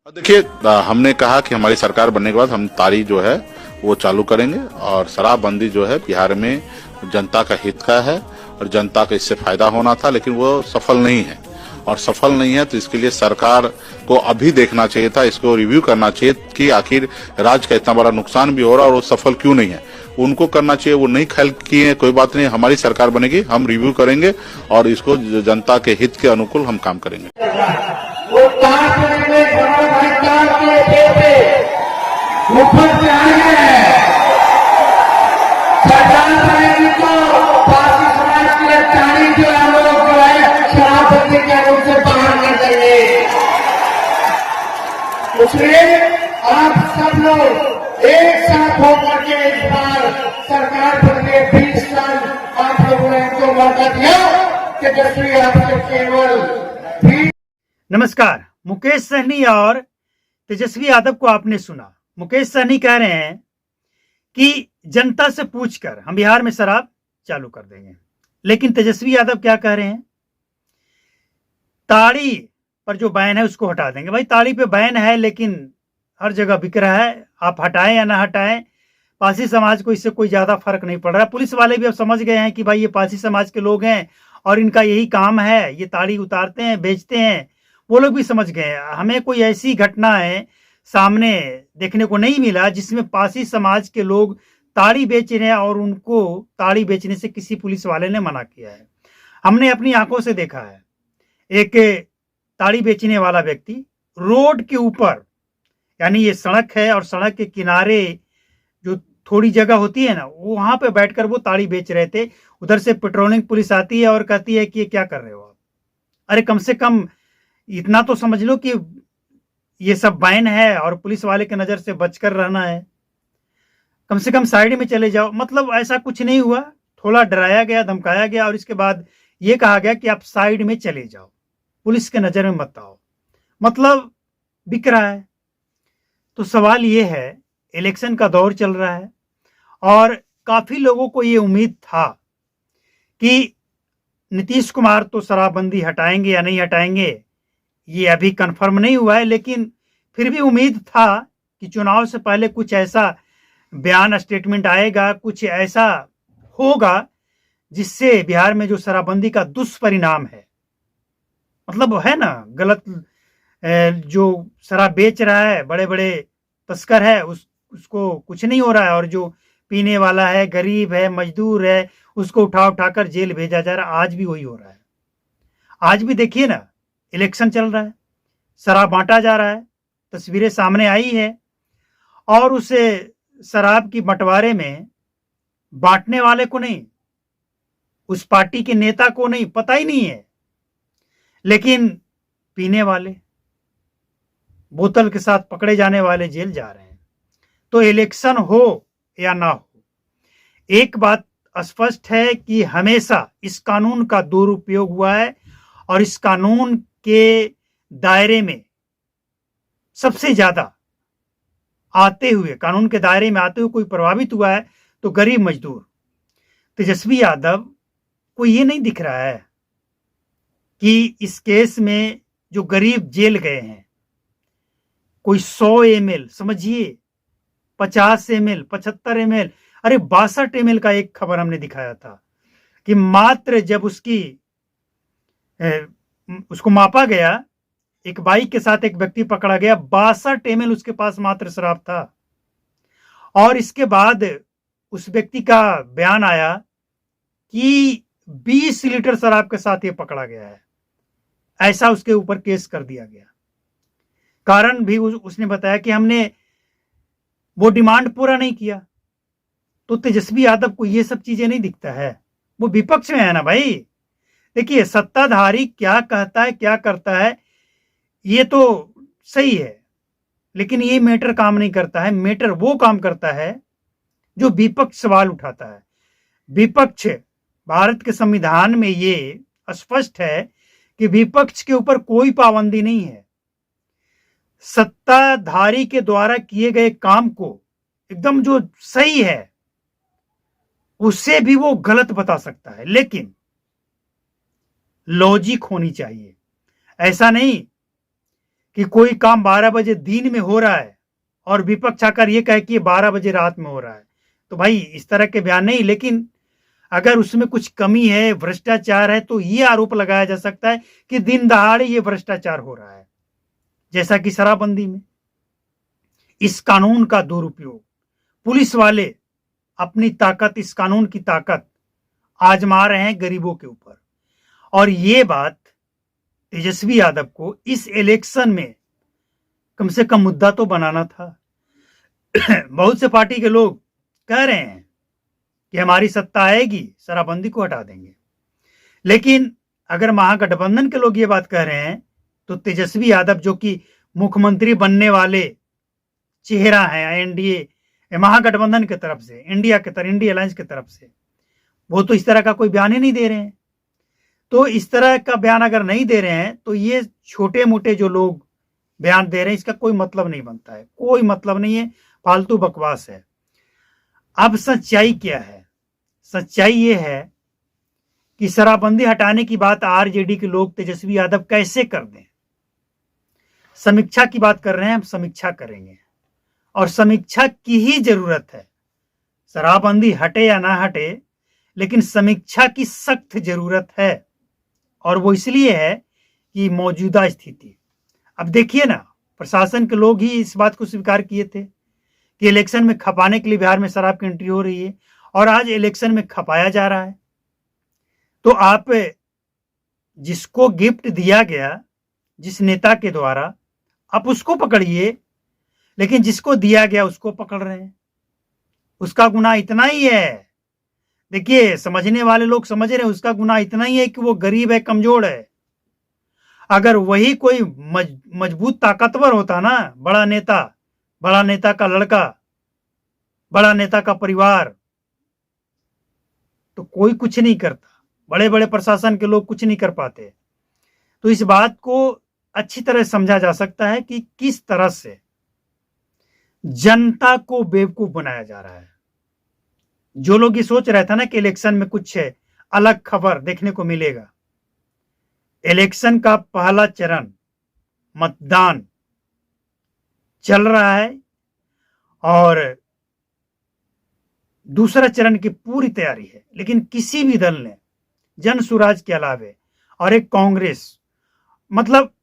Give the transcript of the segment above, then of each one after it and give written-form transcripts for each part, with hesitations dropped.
देखिए, हमने कहा कि हमारी सरकार बनने के बाद हम तारी जो है वो चालू करेंगे और शराबबंदी जो है बिहार में जनता का हित का है और जनता का इससे फायदा होना था, लेकिन वो सफल नहीं है। और सफल नहीं है तो इसके लिए सरकार को अभी देखना चाहिए था, इसको रिव्यू करना चाहिए कि आखिर राज्य का इतना बड़ा नुकसान भी हो रहा है और वो सफल क्यों नहीं है, उनको करना चाहिए। वो नहीं ख्याल किए, कोई बात नहीं, हमारी सरकार बनेगी, हम रिव्यू करेंगे और इसको जनता के हित के अनुकूल हम काम करेंगे। वो ऊपर से आए हैं, सरकार बनेगी तो पार्टी समाज की तारी जो हम लोग जो है शराबबंदी के रूप से बाहर कर देंगे। इसलिए आप सब लोग एक साथ होकर के इस बार सरकार बनने 20 साल आप लोगों ने इनको मौका दिया कि तेजस्वी आपसे केवल। नमस्कार, मुकेश सहनी और तेजस्वी यादव को आपने सुना। मुकेश सहनी कह रहे हैं कि जनता से पूछकर हम बिहार में शराब चालू कर देंगे, लेकिन तेजस्वी यादव क्या कह रहे हैं, ताड़ी पर जो बैन है उसको हटा देंगे। भाई, ताड़ी पे बैन है लेकिन हर जगह बिक रहा है, आप हटाएं या ना हटाएं, पासी समाज को इससे कोई ज्यादा फर्क नहीं पड़ रहा। पुलिस वाले भी अब समझ गए हैं कि भाई ये पासी समाज के लोग हैं और इनका यही काम है, ये ताड़ी उतारते हैं, बेचते हैं। वो लोग भी समझ गए। हमें कोई ऐसी घटना है सामने देखने को नहीं मिला जिसमें पासी समाज के लोग ताड़ी बेच रहे हैं और उनको ताड़ी बेचने से किसी पुलिस वाले ने मना किया है। हमने अपनी आंखों से देखा है, एक ताड़ी बेचने वाला व्यक्ति रोड के ऊपर, यानी ये सड़क है और सड़क के किनारे जो थोड़ी जगह होती है ना, वहां पे बैठकर वो ताड़ी बेच रहे थे। उधर से पेट्रोलिंग पुलिस आती है और कहती है कि ये क्या कर रहे हो आप। अरे, कम से कम इतना तो समझ लो कि ये सब बैन है और पुलिस वाले के नजर से बचकर रहना है, कम से कम साइड में चले जाओ। मतलब ऐसा कुछ नहीं हुआ, थोड़ा डराया गया, धमकाया गया और इसके बाद ये कहा गया कि आप साइड में चले जाओ, पुलिस के नजर में मत आओ। मतलब बिक रहा है। तो सवाल ये है, इलेक्शन का दौर चल रहा है और काफी लोगों को ये उम्मीद था कि नीतीश कुमार तो शराबबंदी हटाएंगे या नहीं हटाएंगे, ये अभी कंफर्म नहीं हुआ है, लेकिन फिर भी उम्मीद था कि चुनाव से पहले कुछ ऐसा बयान, स्टेटमेंट आएगा, कुछ ऐसा होगा जिससे बिहार में जो शराबबंदी का दुष्परिणाम है, मतलब है ना, गलत जो शराब बेच रहा है, बड़े बड़े तस्कर है, उसको कुछ नहीं हो रहा है, और जो पीने वाला है, गरीब है, मजदूर है, उसको उठा उठाकर जेल भेजा जा रहा है। आज भी वही हो रहा है। आज भी देखिए ना, इलेक्शन चल रहा है, शराब बांटा जा रहा है, तस्वीरें सामने आई है और उसे शराब की बंटवारे में बांटने वाले को नहीं, उस पार्टी के नेता को नहीं, पता ही नहीं है, लेकिन पीने वाले, बोतल के साथ पकड़े जाने वाले जेल जा रहे हैं। तो इलेक्शन हो या ना हो, एक बात स्पष्ट है कि हमेशा इस कानून का दुरुपयोग हुआ है और इस कानून के दायरे में सबसे ज्यादा आते हुए, कानून के दायरे में आते हुए कोई प्रभावित हुआ है तो गरीब मजदूर। तेजस्वी यादव को ये नहीं दिख रहा है कि इस केस में जो गरीब जेल गए हैं, कोई 100 ml, समझिए 50 ml, 75 ml, अरे 62 ml का एक खबर हमने दिखाया था कि मात्र जब उसको मापा गया, एक बाइक के साथ एक व्यक्ति पकड़ा गया, 62 ml उसके पास मात्र शराब था। और इसके बाद उस व्यक्ति का बयान आया कि 20 लीटर शराब के साथ ये पकड़ा गया है। ऐसा उसके ऊपर केस कर दिया गया। कारण भी उसने बताया कि हमने वो डिमांड पूरा नहीं किया। तो तेजस्वी यादव को ये सब चीजें नहीं दिखता है, वो विपक्ष में है ना भाई। देखिए, सत्ताधारी क्या कहता है, क्या करता है, ये तो सही है, लेकिन ये मैटर काम नहीं करता है। मैटर वो काम करता है जो विपक्ष सवाल उठाता है। विपक्ष, भारत के संविधान में ये स्पष्ट है कि विपक्ष के ऊपर कोई पाबंदी नहीं है। सत्ताधारी के द्वारा किए गए काम को एकदम जो सही है उससे भी वो गलत बता सकता है, लेकिन लॉजिक होनी चाहिए। ऐसा नहीं कि कोई काम 12 बजे दिन में हो रहा है और विपक्ष आकर ये कहे कि ये 12 बजे रात में हो रहा है, तो भाई इस तरह के बयान नहीं, लेकिन अगर उसमें कुछ कमी है, भ्रष्टाचार है, तो ये आरोप लगाया जा सकता है कि दिन दहाड़े ये भ्रष्टाचार हो रहा है, जैसा कि शराबबंदी में। इस कानून का दुरुपयोग पुलिस वाले अपनी ताकत, इस कानून की ताकत आजमा रहे हैं गरीबों के ऊपर। और ये बात तेजस्वी यादव को इस इलेक्शन में कम से कम मुद्दा तो बनाना था। बहुत से पार्टी के लोग कह रहे हैं कि हमारी सत्ता आएगी, शराबबंदी को हटा देंगे, लेकिन अगर महागठबंधन के लोग ये बात कह रहे हैं तो तेजस्वी यादव जो कि मुख्यमंत्री बनने वाले चेहरा है एनडीए महागठबंधन की तरफ से, इंडिया अलायंस की तरफ से, वो तो इस तरह का कोई बयान ही नहीं दे रहे हैं। तो इस तरह का बयान अगर नहीं दे रहे हैं तो ये छोटे मोटे जो लोग बयान दे रहे हैं इसका कोई मतलब नहीं बनता है, कोई मतलब नहीं है, फालतू बकवास है। अब सच्चाई क्या है? सच्चाई ये है कि शराबबंदी हटाने की बात आरजेडी के लोग तेजस्वी यादव कैसे कर दें। समीक्षा की बात कर रहे हैं, हम समीक्षा करेंगे और समीक्षा की ही जरूरत है। शराबबंदी हटे या ना हटे, लेकिन समीक्षा की सख्त जरूरत है, और वो इसलिए है कि मौजूदा स्थिति। अब देखिए ना, प्रशासन के लोग ही इस बात को स्वीकार किए थे कि इलेक्शन में खपाने के लिए बिहार में शराब की एंट्री हो रही है, और आज इलेक्शन में खपाया जा रहा है। तो आप जिसको गिफ्ट दिया गया जिस नेता के द्वारा, आप उसको पकड़िए, लेकिन जिसको दिया गया उसको पकड़ रहे हैं। उसका गुनाह इतना ही है, देखिए समझने वाले लोग समझ रहे हैं, उसका गुनाह इतना ही है कि वो गरीब है, कमजोर है। अगर वही कोई मजबूत ताकतवर होता ना, बड़ा नेता का लड़का, बड़ा नेता का परिवार, तो कोई कुछ नहीं करता, बड़े बड़े प्रशासन के लोग कुछ नहीं कर पाते। तो इस बात को अच्छी तरह समझा जा सकता है कि किस तरह से जनता को बेवकूफ बनाया जा रहा है। जो लोग ये सोच रहे थे ना कि इलेक्शन में कुछ अलग खबर देखने को मिलेगा, इलेक्शन का पहला चरण मतदान चल रहा है और दूसरा चरण की पूरी तैयारी है, लेकिन किसी भी दल ने जन सुराज के अलावे और एक कांग्रेस, मतलब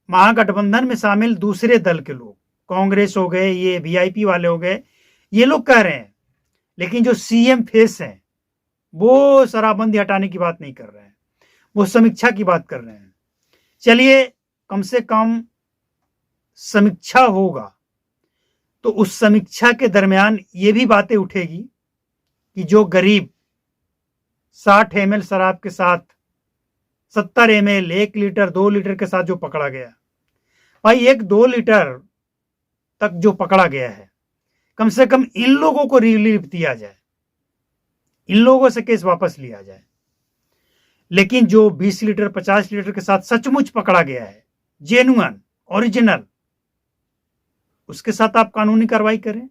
महागठबंधन में शामिल दूसरे दल के लोग, कांग्रेस हो गए, ये वीआईपी वाले हो गए, ये लोग कह रहे हैं, लेकिन जो सीएम फेस हैं वो शराबबंदी हटाने की बात नहीं कर रहे हैं, वो समीक्षा की बात कर रहे हैं। चलिए, कम से कम समीक्षा होगा तो उस समीक्षा के दरमियान ये भी बातें उठेगी कि जो गरीब 60 ml शराब के साथ 70 ml, 1 लीटर, 2 लीटर के साथ जो पकड़ा गया, भाई 1-2 लीटर तक जो पकड़ा गया है, कम से कम इन लोगों को रिलीफ दिया जाए, इन लोगों से केस वापस लिया जाए। लेकिन जो 20 लीटर 50 लीटर के साथ सचमुच पकड़ा गया है, जेन्युइन ओरिजिनल, उसके साथ आप कानूनी कार्रवाई करें।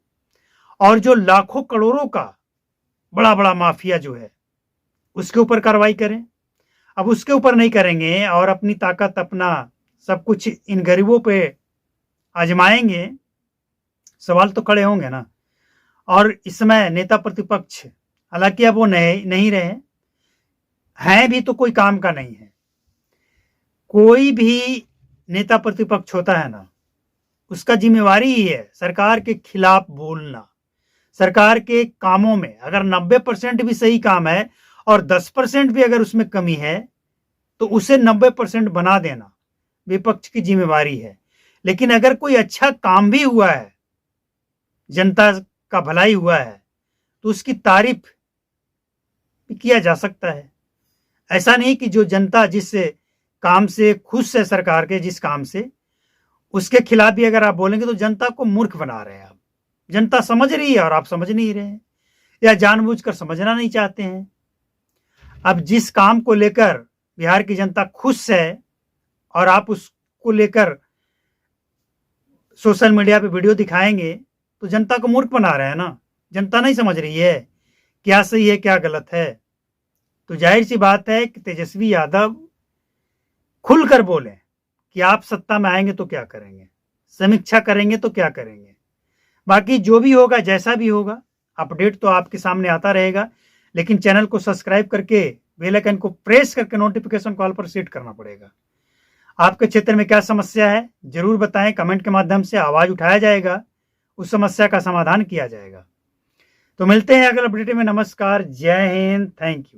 और जो लाखों करोड़ों का बड़ा बड़ा माफिया जो है उसके ऊपर कार्रवाई करें। अब उसके ऊपर नहीं करेंगे और अपनी ताकत, अपना सब कुछ इन गरीबों पे आजमाएंगे, सवाल तो खड़े होंगे ना। और इस समय नेता प्रतिपक्ष, हालांकि अब वो नहीं रहे हैं भी, तो कोई काम का नहीं है। कोई भी नेता प्रतिपक्ष होता है ना, उसका जिम्मेवारी ही है सरकार के खिलाफ बोलना। सरकार के कामों में अगर 90% भी सही काम है और 10% भी अगर उसमें कमी है तो उसे 90% बना देना विपक्ष की जिम्मेवारी है। लेकिन अगर कोई अच्छा काम भी हुआ है, जनता का भलाई हुआ है, तो उसकी तारीफ भी किया जा सकता है। ऐसा नहीं कि जो जनता जिस काम से खुश है, सरकार के जिस काम से, उसके खिलाफ भी अगर आप बोलेंगे तो जनता को मूर्ख बना रहे हैं आप। जनता समझ रही है और आप समझ नहीं रहे हैं, या जानबूझकर समझना नहीं चाहते हैं। अब जिस काम को लेकर बिहार की जनता खुश है और आप उसको लेकर सोशल मीडिया पे वीडियो दिखाएंगे तो जनता को मूर्ख बना रहे हैं ना। जनता नहीं समझ रही है क्या सही है क्या गलत है। तो जाहिर सी बात है कि तेजस्वी यादव खुलकर बोले कि आप सत्ता में आएंगे तो क्या करेंगे, समीक्षा करेंगे तो क्या करेंगे। बाकी जो भी होगा, जैसा भी होगा, अपडेट तो आपके सामने आता रहेगा, लेकिन चैनल को सब्सक्राइब करके बेल आइकन को प्रेस करके नोटिफिकेशन कॉल पर सेट करना पड़ेगा। आपके क्षेत्र में क्या समस्या है जरूर बताएं, कमेंट के माध्यम से आवाज उठाया जाएगा, उस समस्या का समाधान किया जाएगा। तो मिलते हैं अगले अपडेट में। नमस्कार, जय हिंद, थैंक यू।